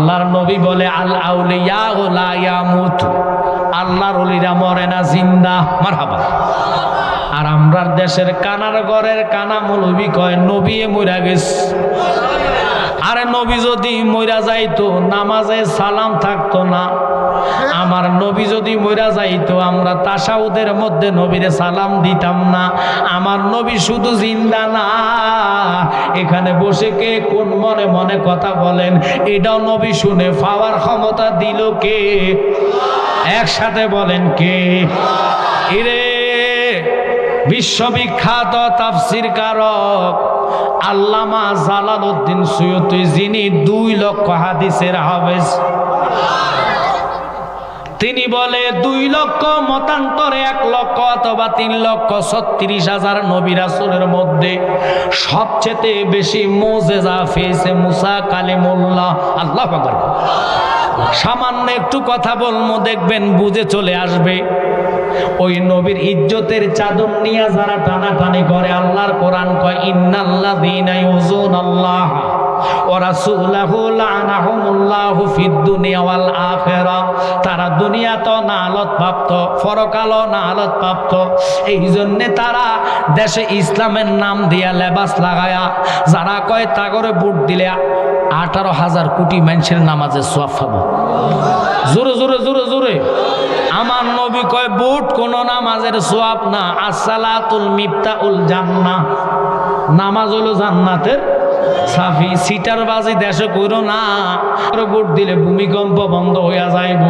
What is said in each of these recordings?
আল্লাহর নবী বলে আল আউলিয়া লা ইয়ামুত, আল্লাহর ওলিরা মরে না, জিন্দা। মারহাবা। আর আমরার দেশের কানার ঘরের কানা মৌলবি কয় নবী মইরা গেছে। আরে নবী যদি মইরা যাইতো নামাজে সালাম থাকতো না। আমার নবী যদি মইরা যাইতো আমরা তাশাহুদের মধ্যে নবীরে সালাম দিতাম না। আমার নবী শুধু জিন্দা না, এখানে বসে কে কোন মনে মনে কথা বলেন এটাও নবী শুনে পাওয়ার ক্ষমতা দিল কে? একসাথে বলেন কে? ইরে বিশ্ববিখ্যাত তাফসীর কারক আল্লামা জালালউদ্দিন সুয়ুতী, যিনি 2 লক্ষ হাদিসের হাফেজ, তিনি বলে 2 লক্ষ মতান্তরে 1 লক্ষ অথবা 3 লক্ষ 36,000 নবী রাসূলের মধ্যে সবচেয়ে বেশি মুজিজা পেয়েছে মুসা কালিমুল্লাহ। আল্লাহু আকবার। সামান্য একটু কথা বলবো, দেখবেন বুঝে চলে আসবে। ওই নবীর ইজ্জতের চাদর নিয়ে যারা টানাটানি করে, আল্লাহর কোরআন কয় ইন্নাল্লাযীনা ইউযুনাল্লাহ ওয়া রাসূলাহু লা'নাহুমুল্লাহু ফিদ দুনিয়া ওয়াল আখিরাহ। তারা দুনিয়াতে নালত প্রাপ্ত, পরকালও নালত প্রাপ্ত। এই জন্য তারা দেশে ইসলামের নাম দিয়া লেবাস লাগায়া যারা কয় তাগরে ভোট দিলে 18,000 কোটি মানুষের নামাজে সওয়াব পাবো। জোরে জোরে জোরে জোরে। আমার নবী কয় ভোট কোন নামাজের সওয়াব না, আসসালাতুল মিফতাউল জান্নাহ, নামাজ হলো জান্নাতের সাফি। সিটার বাজি দেশে কইরো না, ভোট দিলে ভূমিকম্প বন্ধ হইয়া যাইব।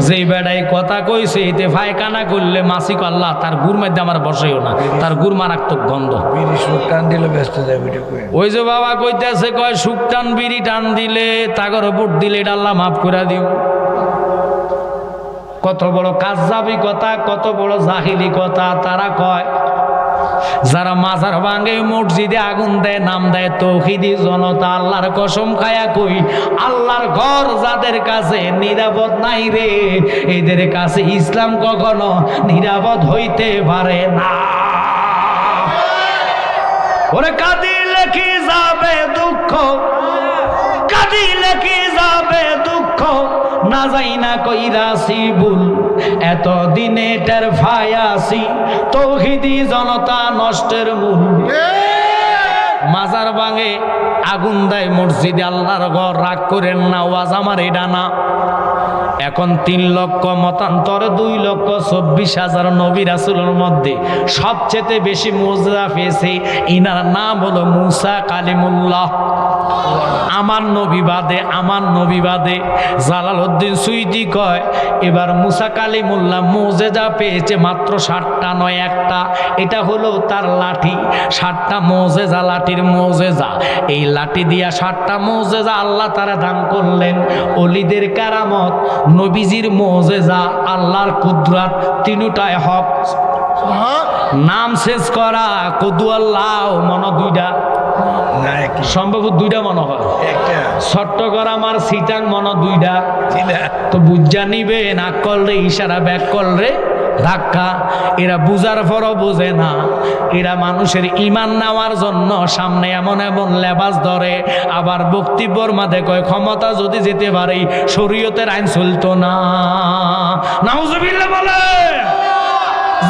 যেই বেড়াই কথা কইছে এতে ফায়খানা করলে মাসিক আল্লাহ তার গুড় মধ্যে আমার বসেও না, তার গুড় মারাত্মক গন্ধ। ওই যে বাবা কইতেছে কয় সুখ টান বিড়ি টান দিলে তাগর ভোট দিলে এটা আল্লাহ মাফ করে দিব। কত বড় কাজ্জাবি কথা, কত বড় জাহিলি কথা। তারা কয় যারা মাজার ভাঙে, মসজিদে আগুন দেয়, নাম দেয় তৌহিদি জনতা। আল্লাহর কসম খায়া কই, আল্লাহর ঘর যাদের কাছে নিরাপদ নাই রে, এদের কাছে ইসলাম কখনো নিরাপদ হইতে পারে না। ওরে কাঁদিলে কি যাবে দুঃখ, কাঁদিলে কি যাবে দুঃখ, না যাই না কইরাছি ভুল, এত দিনে টের ফায়াসি তৌহিদি জনতা নষ্টের মূল। মাজার ভাঙে, আগুন দেয় মসজিদে, আল্লাহর ঘর, রাগ করেন না, ওয়াজ আমার এটা না। এখন 3 লক্ষ মতান্তরে 2 লক্ষ 24,000 নবী রাসূলের মধ্যে সবচেয়ে বেশি মুজিজা পেয়েছে, ইনার নাম হলো মুসা কালিমুল্লাহ। আমার নবী বাদে, আমার নবী বাদে। জালালউদ্দিন সুয়ুতী কয় এবার মুসা কালিমুল্লাহ মুজিজা পেয়েছে মাত্র 60টা নয়, একটা। এটা হলো তার লাঠি। 60টা মুজিজা, লাঠির মুজিজা। এই লাঠি দিয়া 60টা মুজিজা আল্লাহ তারা দান করলেন। ওলিদের কারামত, নবীজির মুজিজা, আল্লাহর কুদরত, তিনটাই হক। নাম শেষ করা কদু আল্লাহ মনে 2টা, সম্ভবত 2টা মনে হয়। চট্টগ্রাম আর সিটাং মনে 2টা। তো বুঝা নিবে না করলে ইশারা, ব্যাক করলে ধাক্কা। এরা বুঝার পরও বোঝে না। এরা মানুষের ইমান নেওয়ার জন্য সামনে এমন এমন লেবাস ধরে, আবার বক্তব্যর মাঝে কয় ক্ষমতা যদি যেতে পারে শরীয়তের আইন চলতো না। নাউজুবিল্লাহ বলে।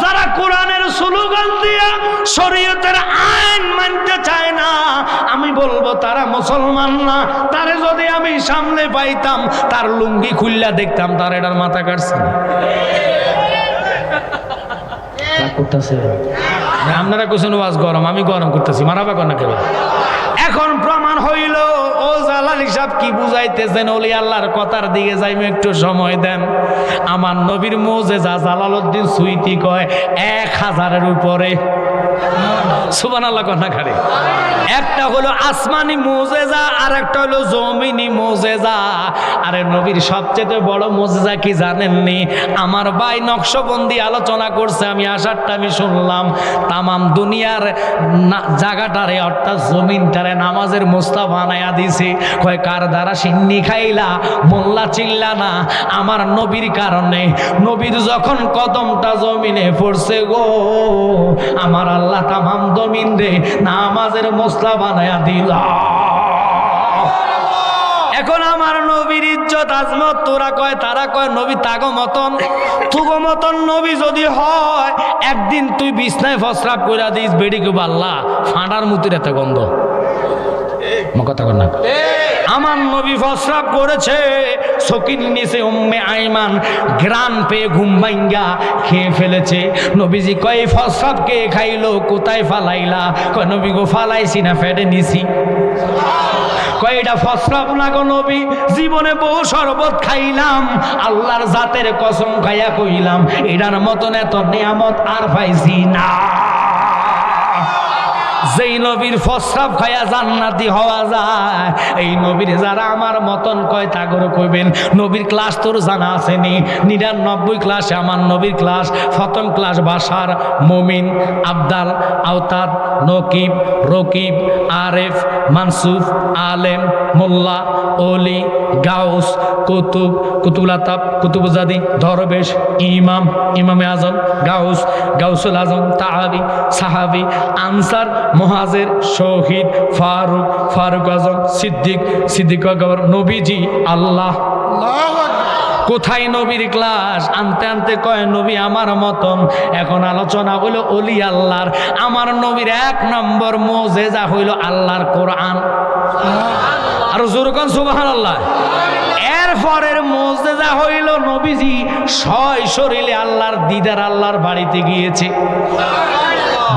যারা কোরআনের স্লোগান দিয়া শরীয়তের আইন মানতে চায় না, আমি বলবো তারা মুসলমান না। তারে যদি আমি সামনে পাইতাম, তার লুঙ্গি খুললা দেখতাম তার এটার মাথা কাটছে। আপনারা কোন ওয়াজ গরম, আমি গরম করতেছি, মারাবা কোন কেউ। এখন প্রমাণ হইল ও জালালি সাহেব কি বুঝাইতেছেন, ওলি আল্লাহর কথার দিকে যাইম, একটু সময় দেন। আমার নবীর মুজিজা জালালউদ্দিন সুয়ুতী কয় 1000-এর উপরে। সুবহানাল্লাহ কথা খারে। একটা হলো আসমানি মুজিজা, আর একটা হলো জমিনি মুজিজা। আরে নবীর সবচেয়ে বড় মুজিজা কি জানেননি? আমার ভাই নকশবন্দি আলোচনা করছে, আমি আসারটা আমি শুনলাম। তামাম দুনিয়ার জায়গাটারে অর্থাৎ জমিনটারে নামাজের মোস্তা বানায়া দিছে। কয় কার দ্বারা সিন্নি খাইলা মোল্লা চিল্লা না, আমার নবীর কারণে। নবীর যখন কদমটা জমিনে পড়ছে গো, আমার আল্লাহ তামাম জমিন রে নামাজের মোস্তা বানায়া দিলা। এখন আমার নবীর ইজ্জত আজমত তোরা কয় তারা কয় নবী তাগো মতন তুগো মতন নবী যদি হয় একদিন তুই বিছনায় ফসরাপ করে দিস বেড়ি কে আল্লাহ ফাঁড়ার মুতির এত গন্ধ কথা কর না আমার নবী ফসরাপ করেছে সকিন নিচে উম্মে আইমান গ্রান পেয়ে ঘুম ভাঙ্গা খেয়ে ফেলেছে নবীজি কয় ফসরাপ কে খাইলো কোথায় ফালাইলা কয় নবী গো ফালাইছি না ফেটে নিছি কয় এটা ফসরাপ না গো নবী জীবনে বহু শরবত খাইলাম আল্লাহর জাতের কসম খাইয়া কইলাম এটার মতন এত নিয়ামত আর পাইছি না যেই নবীর ফসরাপ খায়া জান্নাতি হওয়া যায় এই নবীর যারা আমার মতন কয় তা করে কইবেন নবীর ক্লাস তোর জানা আসেনি 99 ক্লাসে আমার নবীর ক্লাস প্রথম ক্লাস বাসার মমিন আবদাল আওতাদ নকিব রকিব আরেফ মানসুফ আলেম মোল্লা ওলি গাউস কুতুব কুতুবুলাতাব কুতুবুজাদি দরবেশ ইমাম ইমামে আজম গাউস গাউসুল আজম তাহাবি সাহাবি আনসার মুহাজির শহীদ ফারুক ফারুক আজম সিদ্দিক সিদ্দিক আকবর নবীজি আল্লাহ কোথায় নবীর ক্লাস আনতে আনতে কয় নবী আমার মতন এখন আলোচনা হইল অলি আল্লাহর আমার নবীর 1 নম্বর মুজিজা হইল আল্লাহর কোরআন আর জোরে কোন সুবহানাল্লাহ এরপরের মুজিজা হইল নবীজি শরীরে আল্লাহর দিদার আল্লাহর বাড়িতে গিয়েছে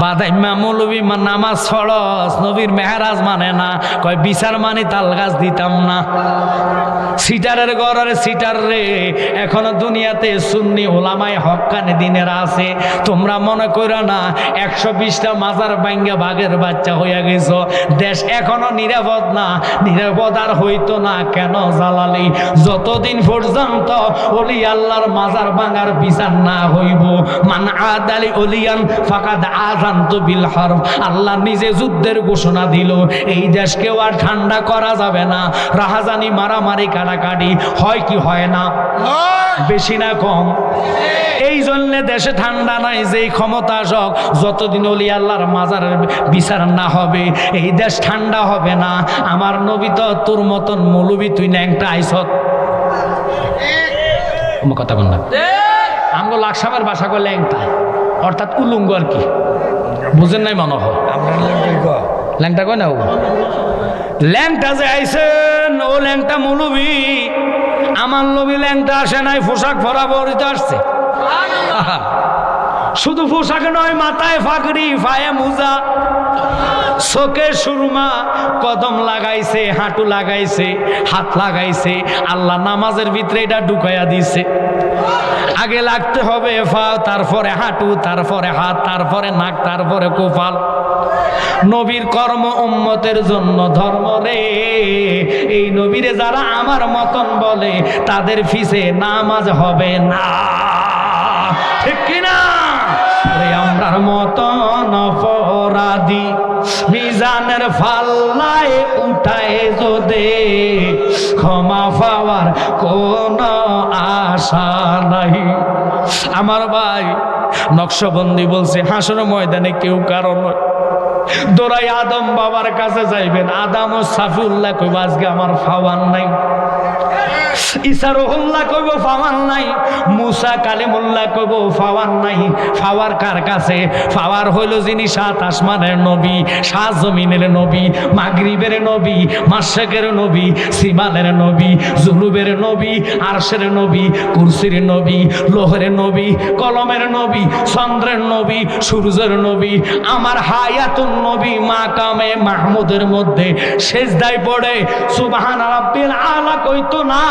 বাদাইমা মৌলবী নামাজ ফরজ নবীর মেহরাজ মানে না কয় বিচার মানি তাল গাছ দিতাম না সিটারের গড়ের সিটার রে এখনো দুনিয়াতে সুন্নি ওলামায় হক্কানি দিনের আছে তোমরা মনে করো না 120টা মাজার ভাঙ্গা বাঘের বাচ্চা হইয়া গেছ দেশ এখনো নিরাপদ না নিরাপদ আর হইতো না কেন জালালি যতদিন পর্যন্ত ওলি আল্লাহর মাজার ভাঙার বিচার না হইব মান আদালি ওলিয়ান ফাকাদ আযানতু বিল হারব আল্লাহ নিজে যুদ্ধের ঘোষণা দিল এই দেশকেও আর ঠান্ডা করা যাবে না রাহাজানি মারামারি কাটাকাটি হয় কি হয় না বেশি না কম এই জন্য দেশে ঠান্ডা নাই যেই ক্ষমতা আসক যতদিন ওলি আল্লাহর মাজারের বিচার না হবে এই দেশ ঠান্ডা হবে না আমার নবী তো তোর মতন মৌলবী তুই ন্যাংটা আইসত কথা বল না আমগো লাকসামের ভাষা কয় ল্যাংটা অর্থাৎ উলুঙ্গ আর কি বুঝেন নাই মনে হয় ল্যাংটা কয় না ও ল্যাংটা যে আইসেন ও ল্যাংটা মৌলবী আমার নবী ল্যাংটা আসে নাই পোশাক পরা বরিতে আসছে শুধু পোশাকে নয় মাথায় ফাকড়ি পায়ে মোজা চোখে সুরমা কদম লাগাইছে হাঁটু লাগাইছে হাত লাগাইছে আল্লাহ নামাজের ভিতরে এটা ঢুকাইয়া দিছে আগে লাগতে হবে পা তারপরে হাঁটু তারপরে হাত তারপরে নাক তারপরে কপাল নবীর কর্ম উম্মতের জন্য ধর্ম রে এই নবীরে যারা আমার মতন বলে তাদের ফিসে নামাজ হবে না ঠিক কিনা আমরার মতন অপরাধী মিজানের ফাল্লায় উঠায় যদি ক্ষমা পাওয়ার কোন আশা নাই আমার ভাই নকশবন্দি বলছে হাসর ময়দানে কেউ কারণ দৌড়াই আদম বাবার কাছে যাইবেন আদম ও সাফিউল্লাহ কইব আজকে আমার ফাওয়ার নাই ঈসা রুহুল্লাহ কইব ফাওয়ার নাই মুসা কালিমুল্লাহ কইব ফাওয়ার নাই ফাওয়ার কার কাছে ফাওয়ার হইল যিনি 7 আসমানের নবী 7 জমিনের নবী মাগরিবের নবী মাশরিকের নবী সিমানের নবী জুনুবের নবী আরশের নবী কুরসির নবী লোহের নবী কলমের নবী চন্দ্রের নবী সূর্যের নবী আমার হায়াতুন নবী মাকামে মাহমুদের মধ্যে সেজদায় পড়ে সুবহান রাব্বিল আলা কইতো না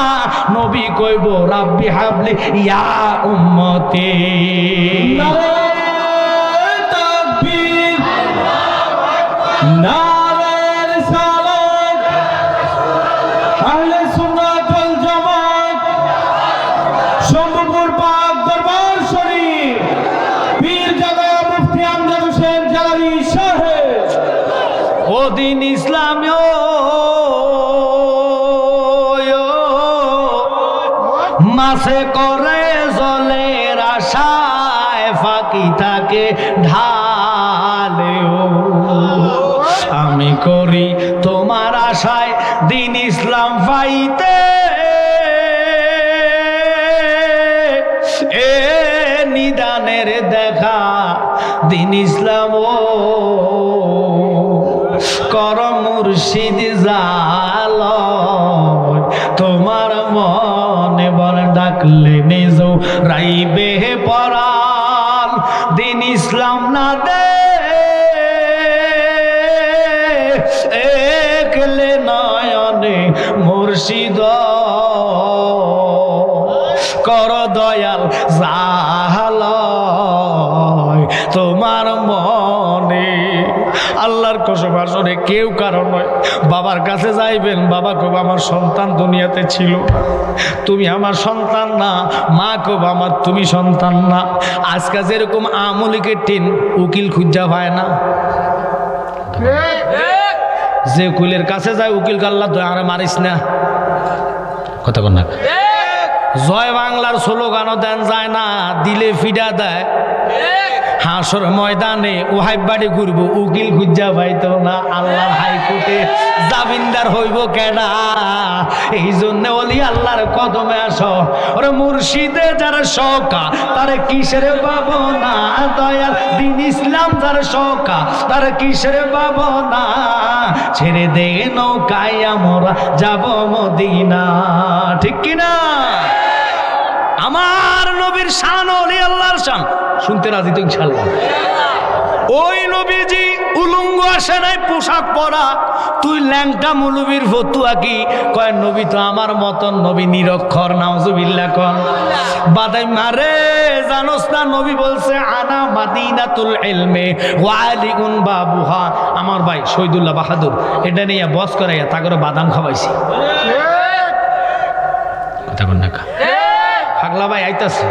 নবী কইব রাব্বি হাবলি ইয়া উম্মতি নারে তাকবীর নারে রিসালাত আহলে সুন্নাত ওয়াল জামাত সম্ভবপুর পাক দরবার শরীফ পীর জাগা মুফতি আমজাদ হোসেন জালালী সাহেব ও দিন ইসলামী মাসে করে জলের আশায় ফাঁকি থাকে ঢালেও আমি করি তোমার আশায় দিন ইসলাম পাইতে এ নিদানের দেখা দিন ইসলাম ও কর মুর্শিদ জাল তোমার মনে বল ডাকলে নিজ রাইবে পরাল দিন ইসলাম না দে একলে নয়নে মুর্শিদ কর দয়াল জাল তোমার মনে আল্লাহর কসম আসলে কেউ কারণ নয় বাবার কাছে যাইবেন বাবা কব আমার সন্তান দুনিয়াতে ছিল তুমি আমার সন্তান না মা কব আমার তুমি সন্তান না আজকে যেরকম আমলিকের টিন উকিল খুঁজা পায় না যে উকিলের কাছে যায় উকিল কাল্লা আরে মারিস না কথা কন না জয় বাংলার স্লোগানও দেন যায় না দিলে ফিডা দেয় হাসর ময়দানে ওহাই বাড়ি ঘুরবো উকিল খুঁজা পাইতো না আল্লাহর হাইকোর্টে জামিনদার হইব কেডা এই জন্য ওলি আল্লাহর কদমে আসো ওরে মুর্শিদে যারা শোকা তার কিসের পাবো না দয়াল দিন ইসলাম যার শোকা তার কিসের পাবো না ছেড়ে দে নৌকায় আমরা যাব মদিনা ঠিক কিনা আমার নবীর শান ওলি আল্লাহর শান শুনতে রাজি তো ইনশাআল্লাহ ওই নবীজি উলঙ্গ আসে নাই পোশাক পরা তুই ল্যাংটা মুলুবির ফতুয়া কি কয় নবী তো আমার মতন নবী নিরক্ষর নাউজুবিল্লাহ কোন বাদাই মারে জানোস না নবী বলছে আনা মাদিনাতুল ইলমে ওয়া আলিউন বাবুহা আমার ভাই শহীদুল্লাহ বাহাদুর এটা নিয়ে বস করাইয়া তাগরে বাদাম খাওয়াইছি কথা কোন না পাগলা ভাই আইতাছে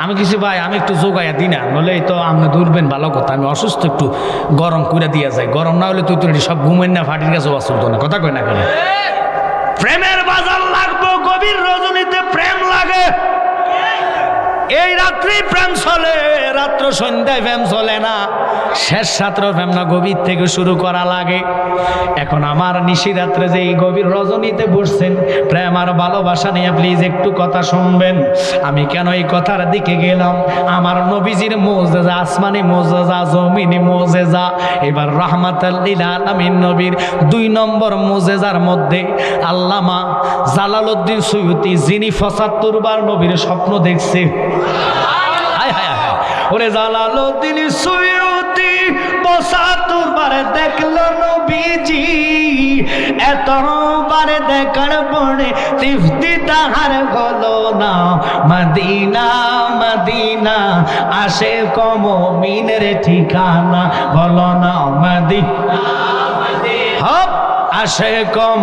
আমি কিছু ভাই আমি একটু যোগাইয়া দিই না নলে তো আপনি দূরবেন ভালো কথা আমি অসুস্থ একটু গরম করে দিয়া যায় গরম না হলে তুই তুই সব ঘুমেন না ফাটির কাছে চলতো না কথা কই না কেন প্রেমের বাজার লাগবো গভীর রজনীতে প্রেম লাগে এই রাত্রি প্রেম চলে রাত্র সন্ধ্যায় প্রেম চলে না শেষ রাত্র প্রেম না গভীর থেকে শুরু করা লাগে এখন আমার নিশিরাত্রে যে এই গভীর রজনীতে বসছেন প্রেম আর ভালোবাসা নিয়ে প্লিজ একটু কথা শুনবেন আমি কেন এই কথার দিকে গেলাম আমার নবীজির মুজেজা আসমানি মুজেজা জমিনি মুজেজা এবার রাহমাতাল লিল আলামিন নবীর 2 নম্বর মুজেজার মধ্যে আল্লামা জালালউদ্দিন সুয়ুতি যিনি 75 বার নবীর স্বপ্ন দেখছে হায় হায় হায় ওরে জালালউদ্দিন সুয়ুতি 75 বার দেখলো নবীজি এতবার দেখার পরে তৃপ্তি তাহার হলো না মদিনা মদিনা আসে মুমিনের ঠিকানা বলো না মদিনা হপ আসে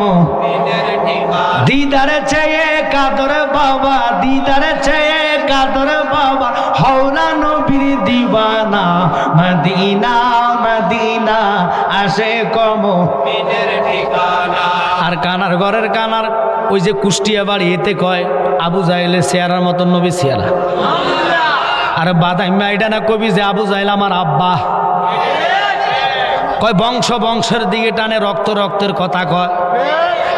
মুমিনের ঠিকানা দিদারে চেয়ে কাদর বাবা দিদারে চেয়ে কাদর বাবা হওলা নবীর দিওয়ানা মদিনা মদিনা আসে মুমিনের ঠিকানা আর কানার ঘরের কানার ওই যে কুষ্টিয়া বাড়ি এতে কয় আবু জাহেলের চেহারার মতন নবী চেহারা আর বাদাইমা এটা না কবি যে আবু জাহেল আমার আব্বা কয় বংশ বংশের দিকে টানে রক্ত রক্তের কথা কয়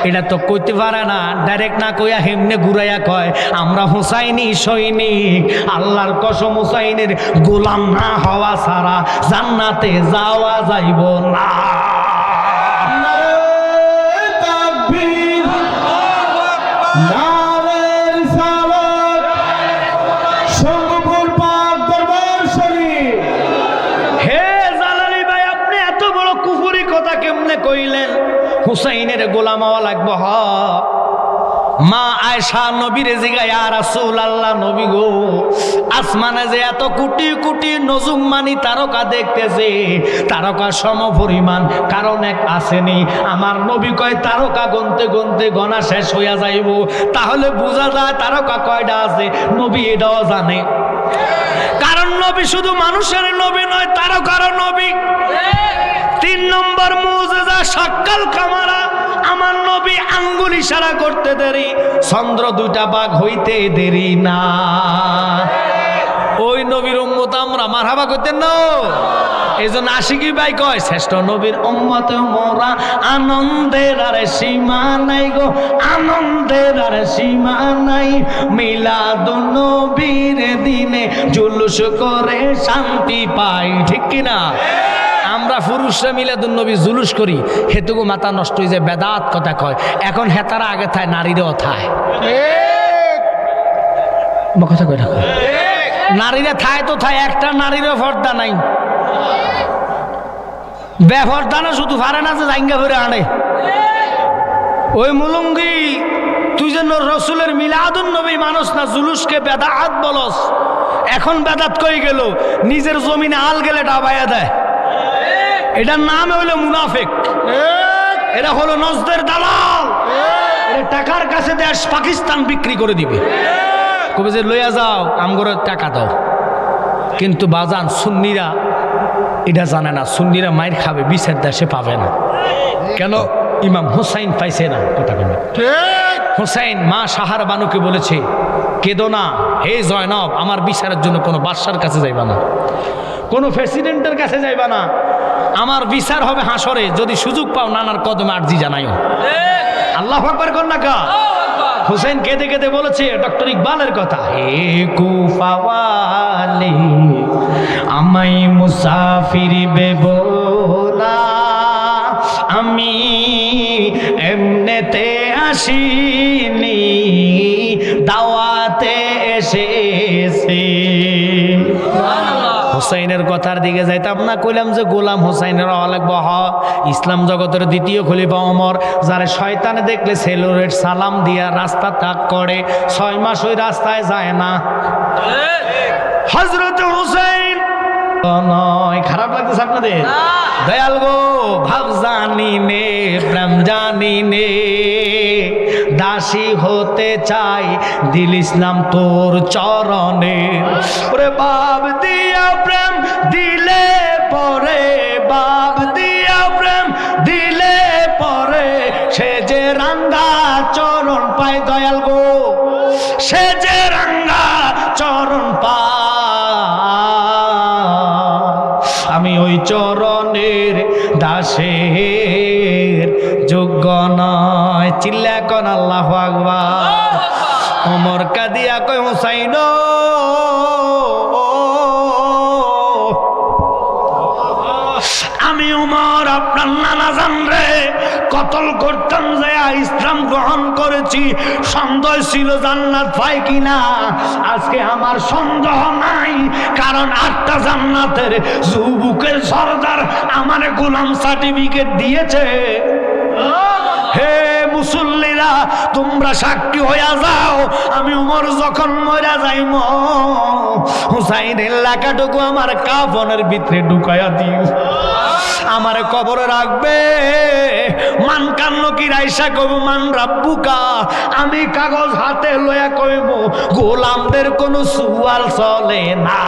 এটা তো কইতে পারে না ডাইরেক্ট না কইয়া হেমনে ঘুরাইয়া কয় আমরা হুসাইনি সৈনিক আল্লাহর কসম হুসাইনের গোলাম না হওয়া ছাড়া জান্নাতে যাওয়া যাইব না কেমনে কইলেন হুসাইনের গোলাম হওয়া লাগবে হ মা আয়েশা নবীর জিগায় ইয়া রাসূলুল্লাহ নবী গো আসমানে যে এত কোটি কোটি নজুম মানি তারকা দেখতেছে তারকা সম পরিমাণ কারণ এক আসেনি আমার নবী কয় তারকা গনতে গনতে গনা শেষ হইয়া যাইব তাহলে বোঝা যায় তারকা কয়টা আছে নবী এটাও জানে কারণ নবী শুধু মানুষের নবী নয় তারকারও নবী 3 নম্বর মুজিজা শাক্কাল কামারা আমার নবী আঙ্গুল ইশারা করতে দেরি চন্দ্র 2টা ভাগ হইতে দেরি না ওই নবীর উম্মত আমরা মারহাবা করতেন না এই জন্য আশিকি ভাই কয় শ্রেষ্ঠ নবীর উম্মত মোরা, আনন্দের আর সীমা নাই গো, আনন্দের আর সীমা নাই। মিলাদুন নবীর দিনে জুলুস করে শান্তি পাই, ঠিক কিনা? আমরা পুরুষরা মিলাদুন নবী জুলুস করি, হেতুকু মাথা নষ্ট হয়ে যায়, বেদাত কথা কয়। এখন হেতারা আগে থায়, নারীরাও থায়, কথা কয় না? নারীরা থায় তো থায়, একটা নারীরও পর্দা নাই। বেপর্দা না শুধু পারে না যে জাইঙ্গা ভরে আনে। ওই মুলুঙ্গি তুই যেন রসুলের মিলাদুন নবী মানুষ না, জুলুসকে বেদাত বলস। এখন বেদাত কই গেল, নিজের জমিনে আল গেলে ডাবাইয়া দেয়। এটার নাম হইলো মুনাফিক, এটা হলো নজদের দালাল। এটা টাকার কাছে দেশ পাকিস্তান বিক্রি করে দিবে, কবে যে লইয়া যাও আমগরে টাকা দাও। কিন্তু বাজান সুন্নিরা এটা জানে না, সুন্নিরা মায়ের খাবে, বিচার দেশে পাবে না। কেন? ইমাম হুসাইন পাইছে না, কথা বলে। হুসাইন মা সাহার বানুকে বলেছে, কেঁদো না হে জয়নব, আমার বিচারের জন্য কোনো বাদশার কাছে যাইবা না, কোনো প্রেসিডেন্টের কাছে যাইবা না, আমার বিচার হবে হাসরে। যদি সুযোগ পাও নানার কদমে আরজি জানাইও। আল্লাহু আকবার কর না কা। হুসাইন কেঁদে কেঁদে বলেছে ডক্টর ইকবালের কথা, হে কুফাওয়ালি আমাই মুসাফির বেবোলা, আমি এমনেতে আসিনি, দাওয়াতে এসেছি। হুসাইনের কথার দিকে যাইতাম না, কইলাম যে গোলাম হুসাইনের অলেক বহ ইসলাম জগতের দ্বিতীয় খলিফা ওমর, যারে শয়তানে দেখলে সেলুরেট সালাম দিয়া রাস্তা ত্যাগ করে, 6 মাস ওই রাস্তায় যায় না। হযরত হুসাইন নয়, খারাপ লাগতেছে আপনাদের? দয়াল গো, ভাব জানি নে, প্রেম জানি নে, দাসী হতে চাই, দিল ইসলাম তোর চরণে। ওরে বাপ দিয়া প্রেম দিলে পরে, বাপ দিয়া প্রেম দিলে পরে, সে যে রাঙ্গা চরণ পায়। দয়াল গো, সে যে রাঙ্গা চরণ পায়, আমি ওই চরণের দাসের যোগ্য নয়। চিল্লা কোন আল্লাহু আকবার। ওমর কাদিয়া কয়, হুসাইন আমি ওমর আপনার নানা জান রে কতল করতাম, যে ইসলাম গ্রহণ করেছি, সন্দেহ ছিল জান্নাত পাই কিনা। আজকে আমার সন্দেহ নাই, কারণ 8টা জান্নাতের যুবকের সরদার আমার গোলাম সার্টিফিকেট দিয়েছে। হে মুসল্লিরা, তোমরা সাক্ষী হইয়া যাও, আমি উমর যখন মরা যাইম, হুসাইনের লেখাটুকু আমার কাফনের ভিতরে ঢুকাইয়া দিও, আমার কবরে রাখবে। মান কান্ন কি রাইসা কব মান রাব্বুকা, আমি কাগজ হাতে লইয়া কইব, গোলামদের কোনো সুয়াল চলে না।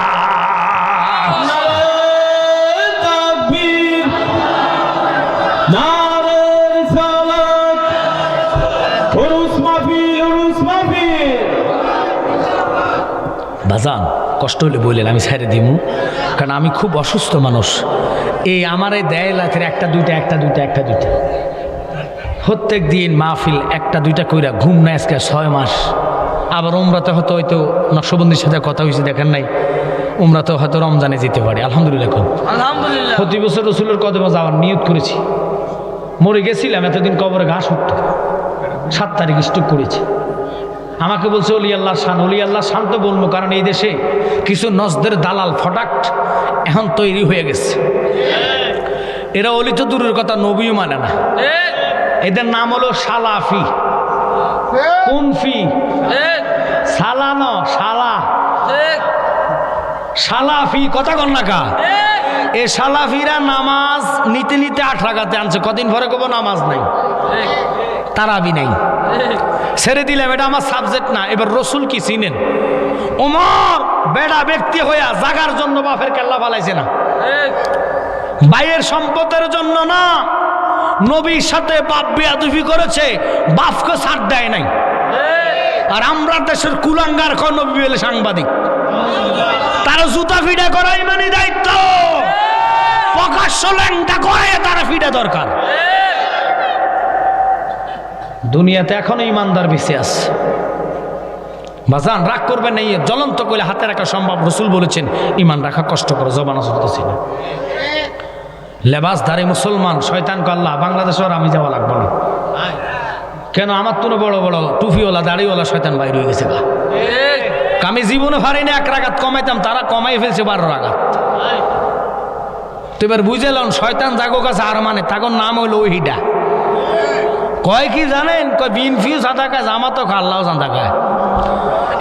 বাজান কষ্ট হলে বললেন, আমি ছেড়ে দিব, কারণ আমি খুব অসুস্থ মানুষ। এই আমার এই দেয় লাখের একটা দুইটা প্রত্যেক দিন মাহফিল 1-2 কইরা, ঘুম নাই আজকে 6 মাস। আবার উমরাতে হয়তো নকশবন্দির সাথে কথা হয়েছে, দেখেন নাই, উমরাতে হয়তো রমজানে যেতে পারি। আলহামদুলিল্লাহ, আলহামদুলিল্লাহ। প্রতি বছর রসুলের কদমে যাওয়ার নিয়ত করেছি। মরে গেছিলাম, এতদিন কবরে ঘাস উঠত, 7 তারিখ স্ট্রোক করেছি। আমাকে বলছে অলি আল্লাহ শান, অলি আল্লাহ শান তো বলবো, কারণ এই দেশে কিছু নজদের দালাল প্রোডাক্ট এখন তৈরি হয়ে গেছে। এরা অলি তো দূরের কথা, নবীও মানে না। এদের নাম হলো সালাফি। কোন ফি? সালানো, সালা, সালাফি, কথা কন না কা। এ সালাফিরা নামাজ নিতে নিতে 8 রাকাতে আনছে, কদিন পরে কব নামাজ নাই, তারাবি নাই, ছেড়ে দিলাম, এটা আমার সাবজেক্ট না। এবার রসুল কি চিনেন? ওমর বেড়া ব্যক্তি হইয়া জাগার জন্য বাপের কেল্লা ফালাইছে না, ভাইয়ের সম্পদের জন্য না, নবীর সাথে বাপ বেয়াদবি করেছে, বাপকে ছাড় দেয় নাই। আর আমরা দেশের কুলাঙ্গার নবী বলে সাংবাদিক, তারা জুতা ফিডা করাই মানে দায়িত্ব। প্রকাশ্য ল্যাংটা করে তারা ফিটা দরকার। দুনিয়াতে এখনো ইমানদার বেঁচে আছে। বাজান রাগ করবেন না, জ্বলন্ত করে হাতে রাখা সম্ভব। রসুল বলেছেন ইমান রাখা কষ্ট করে, জবান চলতেছি না। লেবাসধারী মুসলমান শয়তানকে আল্লাহ বাংলাদেশের আমি যাওয়া লাগবো না। কেন? আমার তো বড় বড় টুপিওয়ালা দাড়িওয়ালা শয়তান বাইরে হয়ে গেছে। আমি জীবনে পারিনি 1 রাকাত কমাইতাম, তারা কমাই ফেলছে 12 রাকাত। তো এবার বুঝলাম শয়তান জাগো কাছে আর মানে তাগর নাম হইলো ওইটা। কয় কি জানেন? কয় বিনফিউ সাদা কাজ আমার তো আল্লাহও চাঁদা খায়।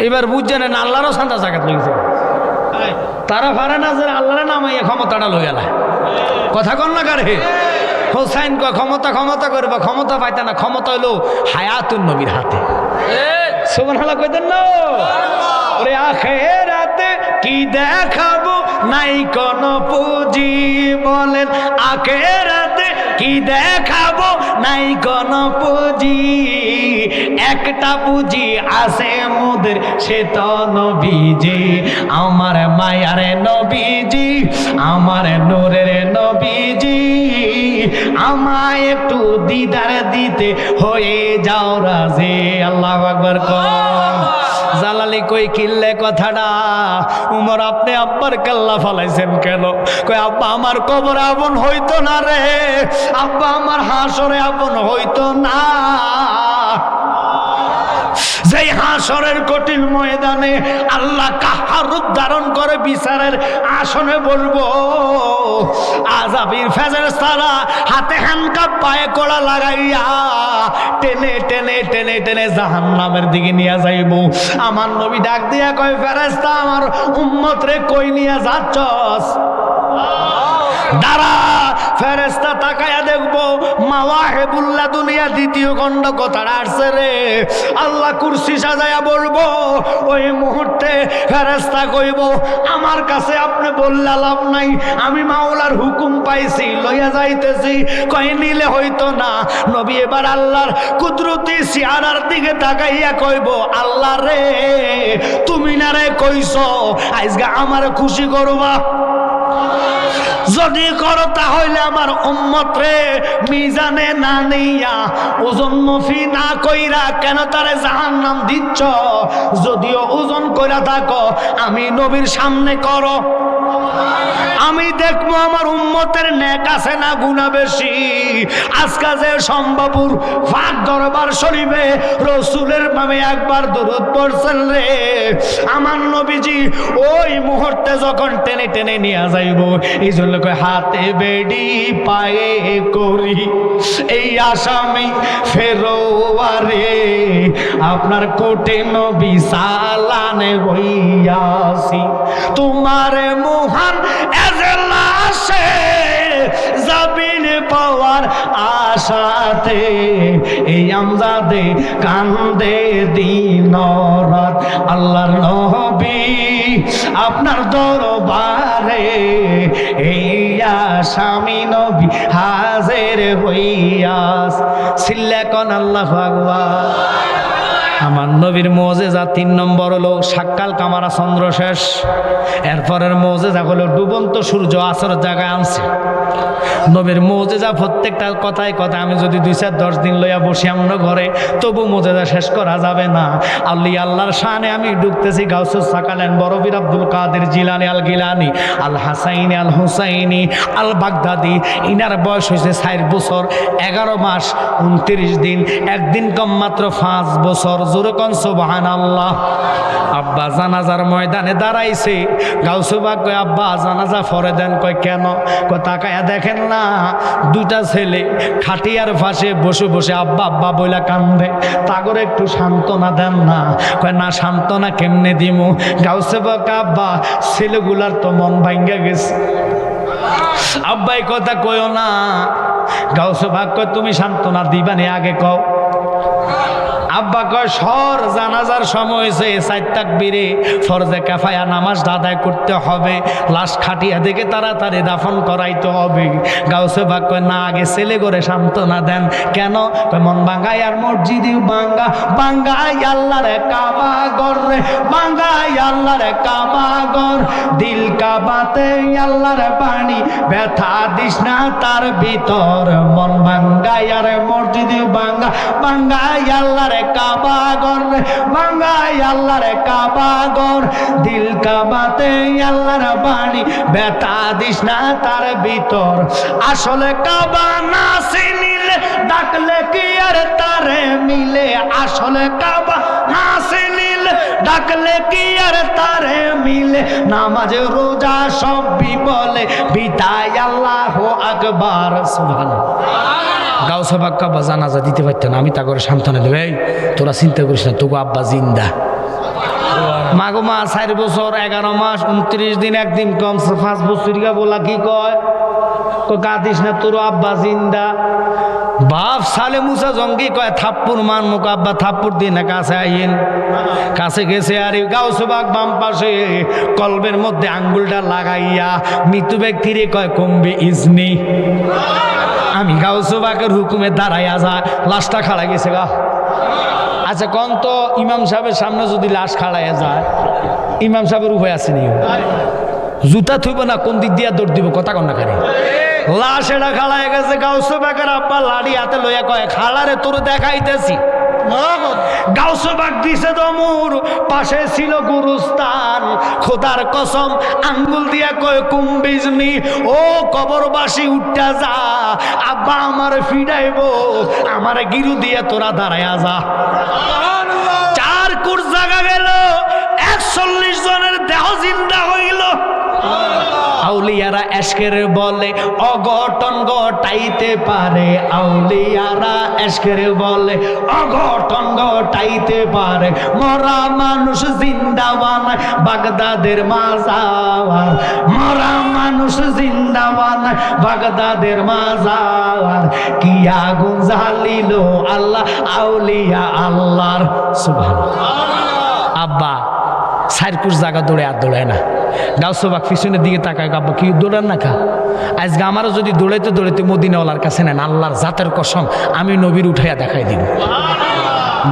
এবার বুঝছেন আল্লাহরও চাঁদা জাগাত লইছে। তারা পারে না যে আল্লাহর নামাইয়া ক্ষমতাটা লই এলা। কথা কন না কারে? হোসাইন কয় ক্ষমতা ক্ষমতা করবা, ক্ষমতা পাইতে না। ক্ষমতা হইলো হায়াতুন নবীর হাতে। সুবহানাল্লাহ কইতেন না? ওরে আখিরাতে কি দেখাবো নাই কোন পুঁজি, বলেন আখিরাতে কি দেখাবো নাই কোন পুঁজি। একটা পুঁজি আছে মোদের, সে তো নবীজি। আমার মায়ার নবীজি, আমার নূরের নবীজি। আমায় একটু দিদার দিতে হয়ে যাও রাজি। আল্লাহু আকবার কম। জালালি কই কিল্লে কথাটা? উমর আপনি আব্বার কাল্লা ফালাইছেন কেন? কই আব্বা আমার কবর আপন হইতো না রে, আব্বা আমার হাসরে আপন হইতো না। যেই হাসরের কঠিন ময়দানে আল্লাহ কাহার রূপ ধারণ করে বিচারের আসনে বলবো, আযাবের ফেরেশতারা হাতে হ্যান্ডকাপ পায়ে কড়া লাগাইয়া টেনে টেনে টেনে টেনে জাহান্নামের দিকে নিয়ে যাইব। আমার নবী ডাক দিয়া কয় ফেরেশতা আমার উম্মত রে কই নিয়ে যাচ্ছস? দাঁড়া। ফেরেশতা তাকায়া দেখবো মাওয়াহিবুল্লাহ দুনিয়া 2য় খণ্ড কথাটা আসছে রে। আল্লাহ কুরসি সাজায়া বলবো, ওই মুহূর্তে ফেরেশতা কইব আমার কাছে আপনি বললে লাভ নাই, আমি মাওলার হুকুম পাইছি, লইয়া যাইতেছি। কই নিলে হইতো না? নবী এবার আল্লাহর কুদরতি চেহারার দিকে তাকাইয়া কইব আল্লাহ রে তুমি না রে কইছো আজকে আমার খুশি করবা। যদি করো তাহলে আমার উম্মত রে মিজানে না নিয়া ওজন মফি না কইরা কেন তারে জাহান্নাম দিচ্ছ? যদিও ওজন কইরা থাকো আমি নবীর সামনে করো, আমি দেখবো আমার উম্মতের নেক আছে না গুনাহ বেশি। আজকে যে সম্ভবপুর পাক দরবার শরীফে রসুলের নামে একবার দরুদ পড়ছেন রে, আমার নবীজি ওই মুহূর্তে যখন টেনে টেনে নিয়ে যাইব, এই জন্য কই হাতে বেড়ি পায়ে করি এই আসামি ফেরোয়ারে, আপনার কোটে নবী সালানে হইয়াছি। তোমার মহান এজলাসে যাবিন পাওয়ার আশাতে এই আমজাদে কান্দে দিন রাত। আল্লাহর নবী আপনার দরবারে এই আসামি নবী হাজির হইয়াস। সিল্লা কোন আল্লাহু আকবার। আমার নবীর মুজিজা 3 নম্বর হলো সাক্কাল কামারা চন্দ্র শেষ। এরপরের মুজিজা হলো ডুবন্ত সূর্য আসর জায়গায় আনছে। নবীর মুজিজা প্রত্যেকটা কথায় কথা আমি যদি 2-4-10 দিন লইয়া বসি আমরা ঘরে, তবু মুজিজা শেষ করা যাবে না। আল্লাহর শানে আমি ঢুকতেছি। গাউসুস সাকালেন বড়বীর আব্দুল কাদের জিলানী আল গিলানী আল হাসাইনি আল হুসাইনি আল বাগদাদি, ইনার বয়স হয়েছে 4 বছর 11 মাস 29 দিন, একদিন কম মাত্র 5 বছর। জোরে কোন সুবহানাল্লাহ। আব্বা জানাজার ময়দানে দাঁড়াইছে। গাউসু বাগ কয় আব্বা জানাজা পড়ে দেন। কয় কেন? কয় তাকায়া দেখেন না 2টা ছেলে খাটিয়ার পাশে বসে বসে আব্বা আব্বা বইলা কান্দে, তাগরে একটু সান্ত্বনা দেন না। কয় না সান্ত্বনা কেমনে দিমু? গাউসু বাগ আব্বা ছেলেগুলার তো মন ভাঙ্গা গেছে। আব্বা এই কথা কইও না। গাউসু বাগ কয় তুমি সান্ত্বনা দিবানি আগে কও। আব্বা কয় সর জানাজার সময় হয়েছে, 4 তাকবীরে ফরজে কিফায়া নামাজ আদায় করতে হবে, লাশ খাটিয়া দেখে তাড়াতাড়ি দাফন করাইতে হবে। গাউসে পাক কয় না, আগে ছেলে করে সান্ত্বনা দেন। কেন? কয় মন ভাঙ্গাই আর মসজিদে ভাঙ্গা, ভাঙ্গাই আল্লাহর কাবা ঘর রে, ভাঙ্গাই আল্লাহর কাবা ঘর, দিল কাবাতে আল্লাহর বাণী, ব্যথা দিস না তার ভিতর। মন ভাঙ্গাই আর মসজিদে ভাঙ্গা, ভাঙ্গাই আল্লাহর কাবা ঘর রে, ভাঙ্গাই আল্লাহর কাবা ঘর, দিল কাবাতে আল্লাহর বাণী, ব্যথা দিস না তার ভিতর। আসলে কাবা না চিনিলে ডাকলে কি আর তারে মিলে, আসলে কাবা না চিনিলে ডাকলে কি আর তারে মিলে, নামাজ রোজা সব বিবলে বিদায় আল্লাহু আকবার। সুবহানাল্লাহ। গাউসে পাক কাবা জানাজা দিতে পারতেন, আমি তা করে সান্ত্বনা দেব, এই তোরা চিন্তা করিস না, তোকে আব্বা জিন্দা। মাগো মা 4 বছর 11 মাস 29 দিন একদিন কম 5 বছর বলা কি কয়, কাঁদিস না, তোর আব্বা জিন্দা। বাপ সালে মুসা জঙ্গি কয় থাপ্পুর মান মুখ, আব্বা থাপ্পুর দিয়ে না কাছে আইন। কাছে গেছে আর গাউসে পাক বাম পাশে কলবের মধ্যে আঙ্গুলটা লাগাইয়া মৃত্যু ব্যক্তিরে কয় কমবে ইজনি। আমি গাউসে পাকের হুকুমে দাঁড়াইয়া যা, লাশটা খাড়া গেছে গা। আচ্ছা কোন তো ইমাম সাহেবের সামনে যদি লাশ খাড়াইয়া যায়, ইমাম সাহেবের উপায় আছে নি? জুতা থইব না কোন দিক দিয়া দৌড় দিব, কথা কন না কারে। লাশ এটা খাড়াইয়া গেছে, গাউসে পাকের আব্বা লাড়ি হাতে লইয়া কয় খাড়ারে তোর দেখাইতেছি। গাউসে পাক দিছে দমুর, পাশে ছিল গুরুস্থান। খোদার কসম আঙ্গুল দিয়া কয় কুম্বিজনি, ও কবরবাসী উঠা যা, আব্বা আমার ফিডাইব, আমার গিরু দিয়ে তোরা দাঁড়ায়া যা। 4 কোর জায়গা গেল, 41 জনের দেহ জিন্দা হইল। আউলিয়ারা এশকের বলে অঘটন ঘটাইতে পারে, আউলিয়ারা এশকের বলে অঘটন ঘটাইতে পারে। মরা মানুষ জিন্দা বানায় বাগদাদের মাজার, মরা মানুষ জিন্দা বানায় বাগদাদের মাজার। কি আগুন জ্বালিল আল্লাহ আউলিয়া আল্লাহর। সুবহানাল্লাহ। আব্বা 4 কোর জায়গা দৌড়ে আর দৌড়ায় না। গাউসে পাক পিছনের দিকে তাকায়, আব্বা কি দৌড়ান না খা? আজকে আমারও যদি দৌড়াইতে দৌড়াইতে মদিনাওয়ালার কাছে নেন, আল্লাহর জাতের কসম আমি নবীর উঠাইয়া দেখাই দিব।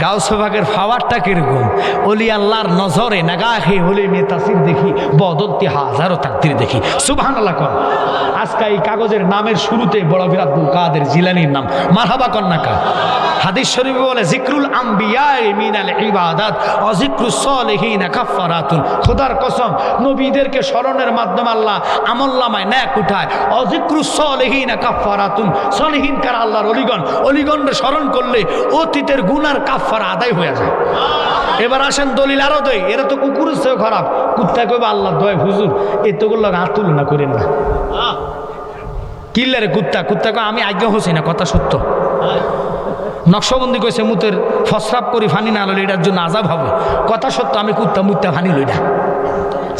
গাউসে পাকের পাওয়ারটা কিরকম, ওলি আল্লাহর নজরে নাগাহে হলে মে তাসির দেখি, বদলতে হাজারো তাকদীর দেখি। সুবহানাল্লাহ। কর আজকে এই কাগজের নামের শুরুতে বড় বীর আব্দুল কাদের জিলানীর নাম, মারহাবা কন্যাকা। হাদিস শরীফে বলে জিক্রুল আম্বিয়া মিনাল ইবাদাত ওয়া জিক্রুস সালিহিন কাফারাতুন। খোদার কসম নবীদেরকে স্মরণের মাধ্যমে আল্লাহ আমলনামায় নেক উঠায়। ওয়া জিক্রুস সালিহিন কাফারাতুন, সালিহিন কার আল্লাহর ওলিগণ, ওলিগণকে স্মরণ করলে অতীতের গুনার কাফারা আদায় হয়ে যায়। এবার আসেন দলিল আরো দেই, এরা তো কুকুরের চেয়ে খারাপ। কুত্তা কইবা আল্লাহ দয় হুজুর এতগুলো হাত তুলনা করেন না। কিল্লারে কুত্তা, কুত্তা কয় আমি আজ্ঞা হচ্ছি না, কথা সত্য। নকশবন্দি কইছে মুতের ফসরাপ করি ফানি না লইলে এটার জন্য আজাব হবে, কথা সত্য। আমি কুত্তা মুত্তা ফানি লই না,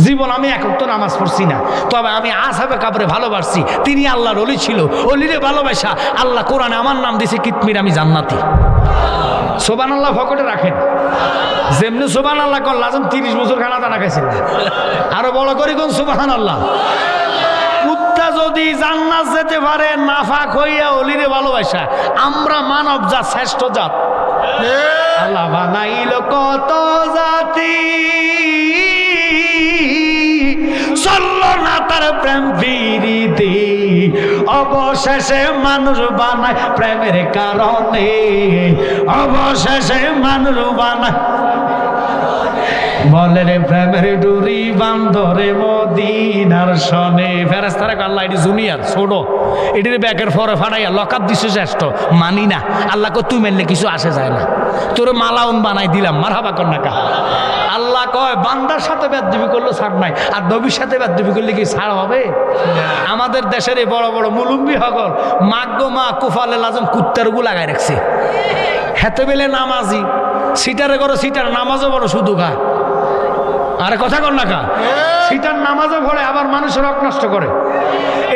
জীবন আমি এক ওয়াক্ত নামাজ পড়ছি না, তবে আমি আসহাবে কাবরে ভালোবাসছি। তিনি আল্লাহর ওলি ছিল, ওলিরে ভালোবাসা আল্লাহ কোরআনে আমার নাম দিয়েছে কিতমির, আমি জান্নাতি। সুবহানাল্লাহ পকেটে রাখেন। যেমনি সুবহানাল্লাহ কর লাজম 30 বছর খানা দানা খাইছেন না, আরো বড় করি কোন সুবহানাল্লাহ। কুত্তা যদি জান্নাত যেতে পারে নাফাক হইয়া ওলিরে ভালোবাসা, আমরা মানব জাত শ্রেষ্ঠ জাত। আল্লাহ বানাইল কত জাতি, চলল না তার প্রেম প্রীতি, অবশেষে মানুষ বানায় প্রেমের কারণে, অবশেষে মানুষ বানায়। বলে রে প্রেমের ডুরি বান্ধরে মদিনার সনে। ফেরেশতারা কয় আল্লাহ এটি জুনিয়র ছোট, এটির ব্যাকের ফরে ফাটাইয়া লকাপ দিছে শ্রেষ্ঠ, মানি না। আল্লাহ কয় তুই মানলে কিছু আসে যায় না, তোর মালাউন বানাই দিলাম। মারহাবা কন্যাকা। আল্লাহ কয় বান্দার সাথে বেদবি করলে ছাড় নাই, আর নবীর সাথে বেদবি করলে কি ছাড় হবে? আমাদের দেশের এই বড় বড় মুলুম্বি হগল মাগ্য মা কুফালে লাজম কুত্তার গু লাগাই রাখছে। হেতে বেলে নামাজি সিটারে করো, সিটার নামাজও বড় শুধু খা। আরে কথা কর না কা, সিটার নামাজে পড়ে আবার মানুষের হক নষ্ট করে,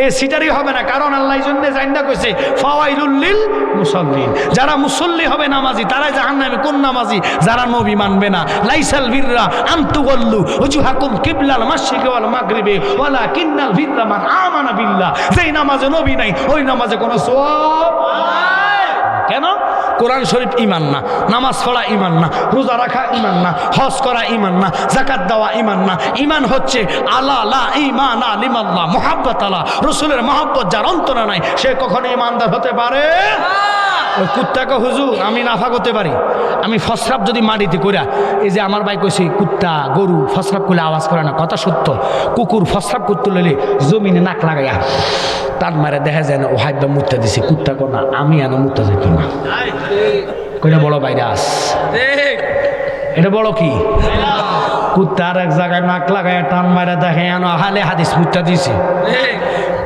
এই সিটারই হবে না। কারণ আল্লাহ এই জন্য জাইন্দা কইছে ফাওয়াইলুল লিল মুসাল্লিন, যারা মুসল্লি হবে নামাজি তারাই জাহান্নামে। কোন নামাজি? যারা নবী মানবে না। লাইসাল বিররা আন তুওয়াল্লু ওয়াজুহাকুম কিবলাল মাশরিকি ওয়াল মাগরিবি ওয়ালাকিন্নাল বিররা মান আমানা বিল্লাহ। যেই নামাজে নবী নাই ওই নামাজে কোনো সওয়াব নাই। কেন? কোরআন শরীফ ইমান না, নামাজ পড়া ইমান না, রোজা রাখা ইমান না, হজ করা ইমান না, যাকাত দেওয়া ইমান না। ইমান হচ্ছে আলা লা ঈমান লিমাল্লাহ, মুহাব্বত আলা রাসূলের মুহাব্বত যার অন্তরে নাই সে কখনো ইমানদার হতে পারে না। ওই কুত্তাকে হুজুর আমি নাফা করতে পারি, আমি ফসরাপ যদি মাটিতে কইরা, এই যে আমার ভাই কইছে কুত্তা গরু ফসরাপ করলে আওয়াজ করে না, কথা সত্য। কুকুর ফসরাপ করতে লইলে জমিনে নাক লাগাইয়া টান মারে দেখা যায় না ও হাইবা মুত্তা দিছে, কুত্তা কোনা আমি এনে মুত্তা যেত না। কইটা বড় ভাইরাস, এটা বড় কি? কুত্তা আর এক জায়গায় নাক লাগায় টান মারে দেখে এনো হালে হাদিস মুত্তা দিছে।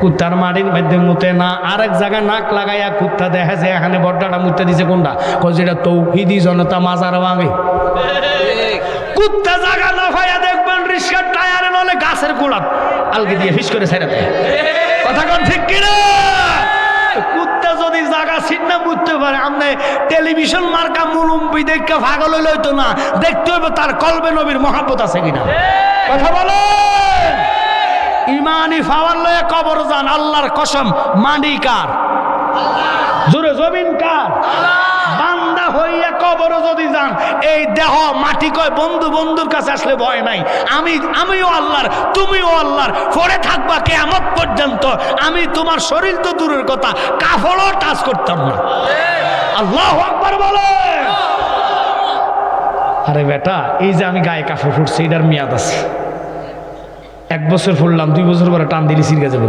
কুত্তার মাটির মধ্যে মুতে না, আরেক জায়গায় নাক লাগাইয়া কুত্তা দেখা যায় এখানে বড্ডাটা মুতে দিছে। কোনটা? কই যেটা তৌহিদি জনতা মাজার ভাঙে। কুত্তা জায়গা না ভাইয়া দেখবেন রিক্সার টায়ারে নলে গাছের গোড়াত আলগি দিয়ে ফিস করে ছেড়ে দেয়। কথা কোন ঠিক কিনা? কুত্তা যদি জায়গা ছিন্না বুঝতে পারে, আপনি টেলিভিশন মার্কা মুলুম্বি দেখে পাগল হইলে হইতো না, দেখতে হইবে তার কলবে নবীর মহাব্বত আছে কিনা। কথা বলো। ইমানি ফাওয়ার লয়ে কবর যান, আল্লাহর কসম মাটি কার? জোরে জমিন কার? বান্দা হইয়া কবর যদি যান, এই দেহ মাটি কয় বন্ধু, বন্ধুর কাছে আসলে ভয় নাই। আমিও আল্লাহর, তুমিও আল্লাহর, পড়ে থাকবা কিয়ামত পর্যন্ত। আমি তোমার শরীর তো দূরের কথা, কাফড়ও টাচ করতাম না। আল্লাহু আকবার বলে। আরে বেটা, এই যে আমি গায়ে কাফড় ফুটছি এটার মেয়াদ আছে। 1 বছর ফুললাম, 2 বছর পরে টান দিলি সিরগা যাবো।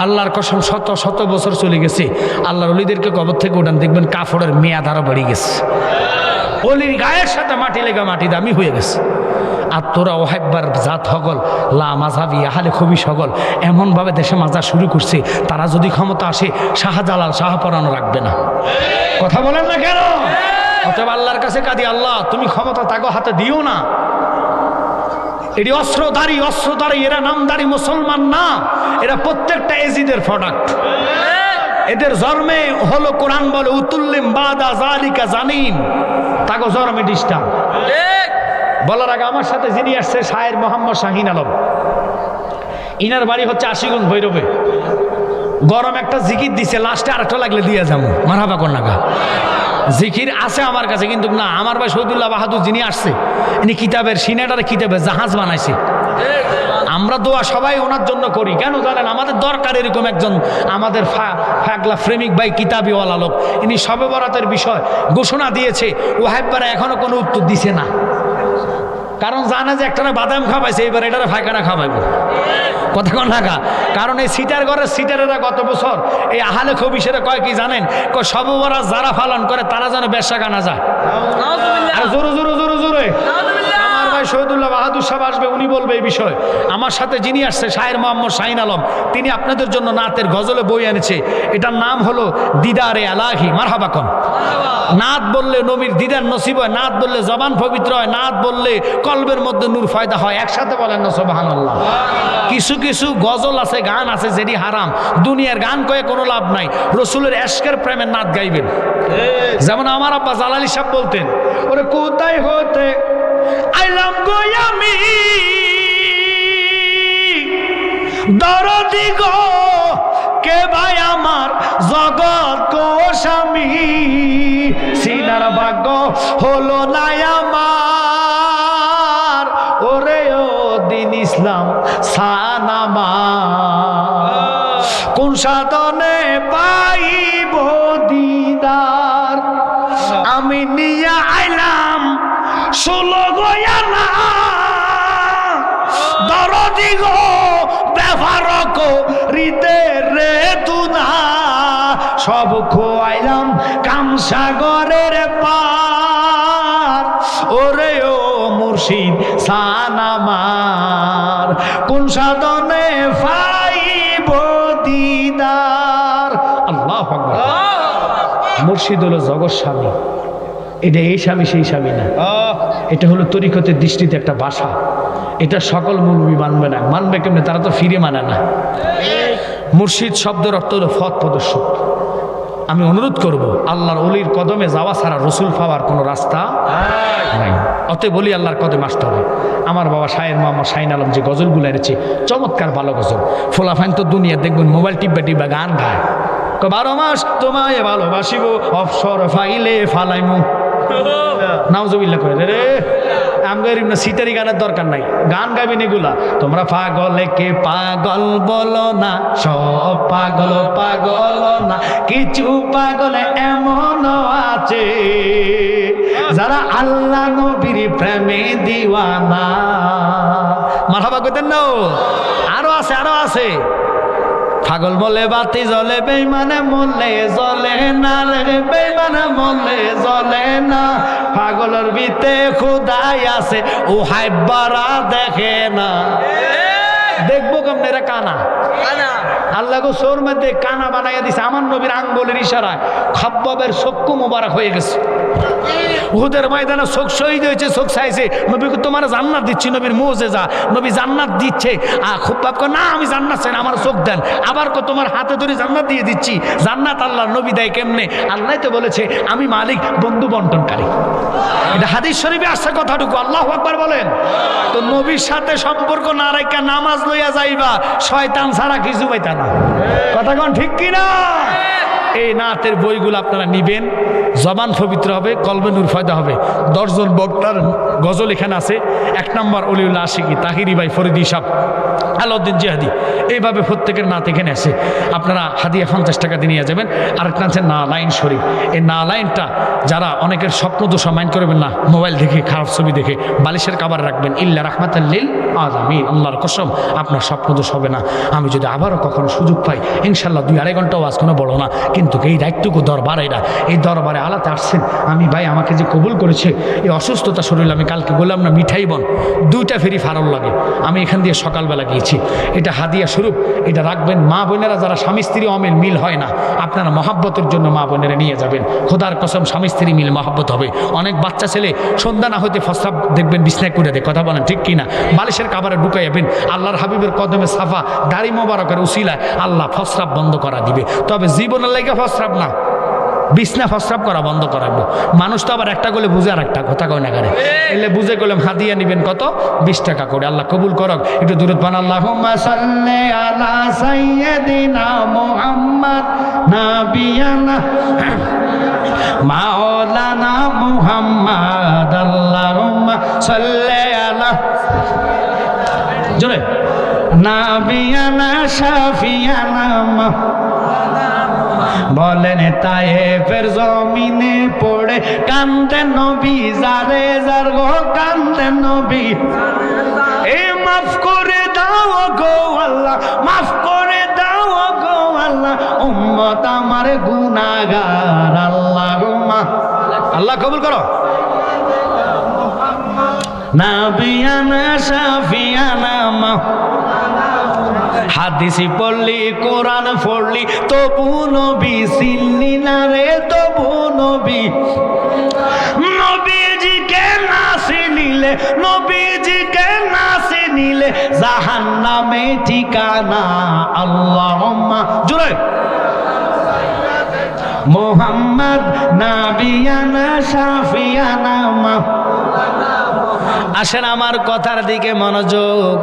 আল্লাহর কসম শত শত বছর চলে গেছে। আল্লাহর ওলিদেরকে কবর থেকে ওঠান, দেখবেন কাফড়ের মেয়াদ আরো বেড়ে গেছে। ওলির গায়ের সাথে মাটি লেগা মাটি দামি হয়ে গেছে। আর তোরা ওহাইবার জাত হগল লা মাঝাবি আহলে খবি সকল এমনভাবে দেশে মাজা শুরু করছে, তারা যদি ক্ষমতা আসে শাহজালাল শাহপরানো রাখবে না। কথা বলেন না কেন? অতএব আল্লাহর কাছে কাঁদি, আল্লাহ তুমি ক্ষমতা তাকে হাতে দিও না। এটি অস্ত্রধারী, এরা নামদারি মুসলমান না, এরা প্রত্যেকটা এজিদের প্রোডাক্ট। এদের জন্মে হলো কোরআন বলে উতুল্লিম বাদা জালিকা জানিন, তাকে জন্মে ডিস্টার্ব। বলার আগে আমার সাথে যিনি আসছে শায়ের মোহাম্মদ শাহিন আলম, ইনার বাড়ি হচ্ছে আশিগঞ্জ ভৈরবে। গরম একটা জিকির দিছে, লাস্টে আরেকটা লাগলে দিয়ে যাবো। মারহাবা কর নাকা। জিকির আছে আমার কাছে, কিন্তু না, আমার ভাই শহীদুল্লাহ বাহাদুর যিনি আসছে, ইনি কিতাবের সিনেটারে কিতাবের জাহাজ বানাইছে। আমরা দোয়া সবাই ওনার জন্য করি। কেন জানেন? আমাদের দরকার এরকম একজন, আমাদের ফাগলা প্রেমিক ভাই, কিতাবিওয়ালা লোক। ইনি শবে বরাতের বিষয় ঘোষণা দিয়েছে, ওহাইবারা এখনো কোনো উত্তর দিছে না। কারণ জানে যে একটারে বাদাম খাওয়াইছে, এবার এটারে ফাঁকানা খাওয়াইব। কথা কন না? কারণ এই সিটার ঘরের সিটারেরা গত বছর এই আহলে খবিসেরা কয় কি জানেন? কয় শবে বরাত যারা পালন করে তারা যেন ব্যবসা কানা যায়। আর জোরে জোরে জোরে জোরে আমার ভাই শহীদুল্লাহ বাহাদুর সাহেব আসবে, উনি বলবে এই বিষয়। আমার সাথে যিনি আসছে শায়ের মোহাম্মদ শাহিন আলম, তিনি আপনাদের জন্য নাতের গজলে বই এনেছে। এটার নাম হলো দিদারে আলাহি। মারহাবা কন। নাত বললে নবীর দিদার নসিব হয়, নাত বললে জবান পবিত্র হয়, নাত বললে কলবের মধ্যে নূর ফায়দা হয়। একসাথে বলেন না সুবহানাল্লাহ। কিছু কিছু গজল আছে, গান আছে যেটি হারাম। দুনিয়ার গান কয়ে কোনো লাভ নাই। রসুলের এশকের প্রেমের নাত গাইবেন। যেমন আমার আব্বা জালালি সাহেব বলতেন, ওরে কোথায় হতে আইলাম গো আমি দরদি গো, কে ভাই আমার জগৎ গো স্বামী, সিনার ভাগ্য হলো না আমার, ওরে ও দিন ইসলাম সানামা, কোন সাধনে পাইব দিদার, আমি নিয়া আইলাম 16 গয়ানা দরদি গো, ব্যবহার করিতে রে তুনা, সব খোয়াইলাম কামসাগরের পার, ওরে ও মুর্শিদ সানামার, কোন সাধনে পাইব দিদার। আল্লাহু আকবার। মুর্শিদ হলো জগৎ স্বামী। এটা এই স্বামী সেই স্বামী না। এটা হলো তরিকতের দৃষ্টিতে একটা ভাষা। এটা সকল মৌলবি মানবে না। মানবে কেমনে? তারা তো ফিরে মানে না। মুর্শিদ শব্দের অর্থ হলো পথ প্রদর্শক। আমি অনুরোধ করব, আল্লাহর অলির কদমে যাওয়া ছাড়া রসুল পাওয়ার কোনো রাস্তা নাই। অতএব বলি আল্লাহর কদমে আসতে হবে। আমার বাবা শায়ের মোহাম্মদ শাহিন আলম যে গজলগুলো এনেছে, চমৎকার ভালো গজল। ফোলাফাইন তো দুনিয়া দেখবেন মোবাইল টিপা টিপা গান গায়, 12 মাস তোমায় ভালোবাসিব, অবসর ফাইলে ফালাইমু। নাউজুবিল্লাহ করে রে আমগার ইবনে সিটারি গানের দরকার নাই, গান গাবেন এগুলা। তোমরা পাগলে কে পাগল বলো না, সব পাগল পাগল না, কিছু পাগল এমন আছে যারা আল্লাহ নবীর প্রেমে দিওয়ানা। মারহাবা কইতেন না? আরো আছে, আরো আছে। পাগল বলে বাতি জ্বলে, বেঈমানে মরলে জ্বলে না রে, বেঈমানে মরলে জ্বলে না। পাগলের ভিতরে খোদাই আছে, ও হাইবারা দেখে না। দেখবো কেমন এরা কানা? আল্লাহ গো সোর মধ্যে কানা বানাইয়া দিছে আমার নবীর আঙ্গুলের ইশারায়। খাব্বাবের চক্ষু মোবারক হয়ে গেছে। উহুদের ময়দানে চোখ শহীদ হয়েছে, চোখ চাইছে নবীকে তোমার জান্নাত দিচ্ছি, নবীর মুজিজা, নবী জান্নাত দিচ্ছে। খুব্বাব কো না আমি জান্নাত চাই না, আমার চোখ দেন। আবার কো তোমার হাতে ধরে জান্নাত দিয়ে দিচ্ছি। জান্নাত আল্লাহ, নবী দেয় কেমনে? আল্লাহ তো বলেছে আমি মালিক, বন্ধু বন্টনকারী। এটা হাদিস শরীফে আসছে কথাটুকু। আল্লাহু আকবার বলেন। তো নবীর সাথে সম্পর্ক না রাখা নামাজ লইয়া যাইবা, শয়তান ছাড়া কিছু পাইতা না। কথা কোন ঠিক কিনা? এই নাতের বইগুলো আপনারা নিবেন, জবান পবিত্র হবে, কলবে নূর ফয়দা হবে। 10 জন বক্তার গজল এখানে আছে। 1 নম্বর অলিউল্লাহ আশিকি তাহিরি ভাই ফরিদি সাহেব, আলাউদ্দিন জিহাদি, এইভাবে প্রত্যেকের নাত এখানে আছে। আপনারা হাদিয়া 50 টাকা দিয়ে নিয়ে যাবেন। আরেকটা আছে না লাইন শরীফ। এই না লাইনটা যারা অনেকের স্বপ্ন দোষা মাইন্ড করবেন না, মোবাইল দেখে খারাপ ছবি দেখে বালিশের কাবার রাখবেন। ইল্লা রাহমাতাল লিল আলামিন, আল্লাহর কসম আপনার স্বপ্ন দোষ হবে না। আমি যদি আবারও কখনো সুযোগ পাই ইনশাল্লাহ 2-2.5 ঘন্টা ওয়াজ কোনো বড় না, কিন্তু এই রাতটুকু দরবার, এরা এই দরবারে আলাতে আসছেন। আমি ভাই আমাকে যে কবুল করেছে, এই অসুস্থতা শরীর, আমি কালকে বললাম না মিঠাই বন 2টা ফেরি ফারল লাগে, আমি এখান দিয়ে সকালবেলা গিয়েছি। এটা হাদিয়া স্বরূপ, এটা রাখবেন। মা বোনেরা যারা স্বামী স্ত্রী অমিল মিল হয় না, আপনারা মহাব্বতের জন্য মা বোনেরা নিয়ে যাবেন। খোদার কসম স্বামী স্ত্রী মিল মহাব্বত হবে। অনেক বাচ্চা ছেলে সন্ধ্যা না হইতে ফসরাব দেখবেন বিছনায় করে দেয়, কথা বলেন ঠিক কিনা? বালিশের কাবারে ঢুকাইবেন। আল্লাহর হাবিবের কদমে সাফা দাড়ি মোবারকের উসিলায় আল্লাহ ফসরাব বন্ধ করা দিবে। তবে জীবনের লাগে ফসরাব না, বিছনা ফসরাব করা বন্ধ করাবো। মানুষ তো আবার একটা করলে বুঝে আর একটা কথা কয় না করে, এলে বুঝে করলাম হাদিয়া নিবেন কত? 20 টাকা করে। আল্লাহ কবুল করক। একটু দূরত বান। আল্লাহুম্মা সাল্লি আলা সাইয়্যিদিনা মুহাম্মদ নাবিয়ানা মাওলানা মুহাম্মদ। আল্লাহুম্মা সাল্লি আলা জোরে নাবিয়ানা শাফিয়ানা। বলেন তায়েফের জমিনে পড়ে কান্দে নবী, যারে যার গো কান্দে নবী। এ মাফ করে দাও গো আল্লাহ, মাফ করে দাও গো আল্লাহ, উম্মত আমার গুনাহগার। আল্লাহুম্মা, আল্লাহ কবুল করো। নাবিয়ানা শাফিয়ানা মা। হাদিসি পড়লি, কোরআন পড়লি, তবু নবী চিনলি না রে, তবু নবী। নবীজিকে না চিনিলে, নবীজিকে না চিনিলে জাহান্নামে ঠিকানা। আল্লাহুম্মা জোরে মুহাম্মদ নাবিয়ানা শাফিয়ানা মা। আসেন আমার কথার দিকে মনোযোগ।